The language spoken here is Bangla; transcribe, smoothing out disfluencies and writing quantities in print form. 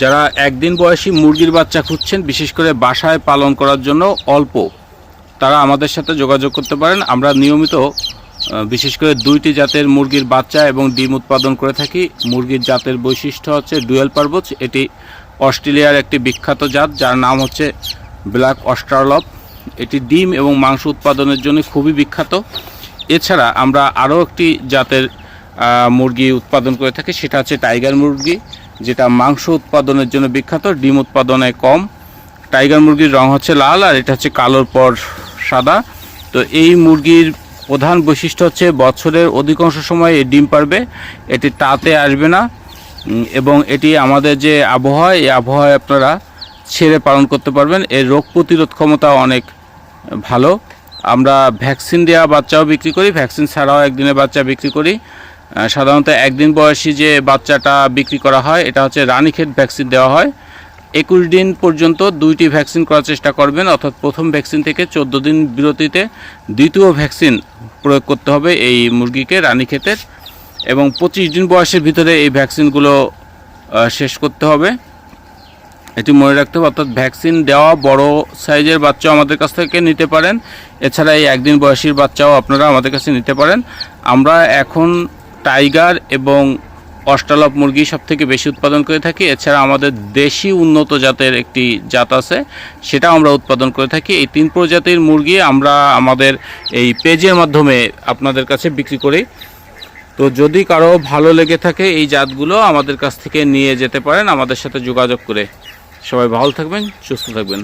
যারা একদিন বয়সী মুরগির বাচ্চা খুঁজছেন, বিশেষ করে বাসায় পালন করার জন্য অল্প, তারা আমাদের সাথে যোগাযোগ করতে পারেন। আমরা নিয়মিত বিশেষ করে 2টি জাতের মুরগির বাচ্চা এবং ডিম উৎপাদন করে থাকি। মুরগির জাতের বৈশিষ্ট্য হচ্ছে ডুয়েল পারপোজ। এটি অস্ট্রেলিয়ার একটি বিখ্যাত জাত যার নাম হচ্ছে ব্ল্যাক অস্ট্রালপ। এটি ডিম এবং মাংস উৎপাদনের জন্য খুবই বিখ্যাত। এছাড়া আমরা আরও একটি জাতের মুরগি উৎপাদন করে থাকি, সেটা হচ্ছে টাইগার মুরগি, যেটা মাংস উৎপাদনের জন্য বিখ্যাত, ডিম উৎপাদনে কম। টাইগার মুরগির রং হচ্ছে লাল আর এটা হচ্ছে কালোর পর সাদা। তো এই মুরগির প্রধান বৈশিষ্ট্য হচ্ছে বছরের অধিকাংশ সময় এই ডিম পারবে, এটি তাতে আসবে না এবং এটি আমাদের যে আবহাওয়া, এই আবহাওয়ায় আপনারা ছেড়ে পালন করতে পারবেন। এর রোগ প্রতিরোধ ক্ষমতা অনেক ভালো। আমরা ভ্যাকসিন দেওয়া বাচ্চাও বিক্রি করি, ভ্যাকসিন ছাড়াও একদিনের বাচ্চা বিক্রি করি। সাধারণত একদিন বয়সী যে বাচ্চাটা বিক্রি করা হয় এটা হচ্ছে রানীক্ষেত ভ্যাকসিন দেওয়া হয়। 21 দিন পর্যন্ত 2টি ভ্যাকসিন করার চেষ্টা করবেন, অর্থাৎ প্রথম ভ্যাকসিন থেকে 14 দিন বিরতিতে দ্বিতীয় ভ্যাকসিন প্রয়োগ করতে হবে এই মুরগিকে রানীক্ষেতের, এবং 25 দিন বয়সের ভিতরে এই ভ্যাকসিনগুলো শেষ করতে হবে। এটি মনে রাখতে হবে। অর্থাৎ ভ্যাকসিন দেওয়া বড় সাইজের বাচ্চাও আমাদের কাছ থেকে নিতে পারেন, এছাড়া এই একদিন বয়সীর বাচ্চাও আপনারা আমাদের কাছে নিতে পারেন। আমরা এখন টাইগার এবং অস্ট্রালপ মুরগি সবথেকে বেশি উৎপাদন করে থাকি। এছাড়া আমাদের দেশি উন্নত জাতের একটি জাত আছে, সেটাও আমরা উৎপাদন করে থাকি। এই 3 প্রজাতির মুরগি আমরা আমাদের এই পেজের মাধ্যমে আপনাদের কাছে বিক্রি করি। তো যদি কারো ভালো লেগে থাকে এই জাতগুলো আমাদের কাছ থেকে নিয়ে যেতে পারেন আমাদের সাথে যোগাযোগ করে। সবাই ভালো থাকবেন, সুস্থ থাকবেন।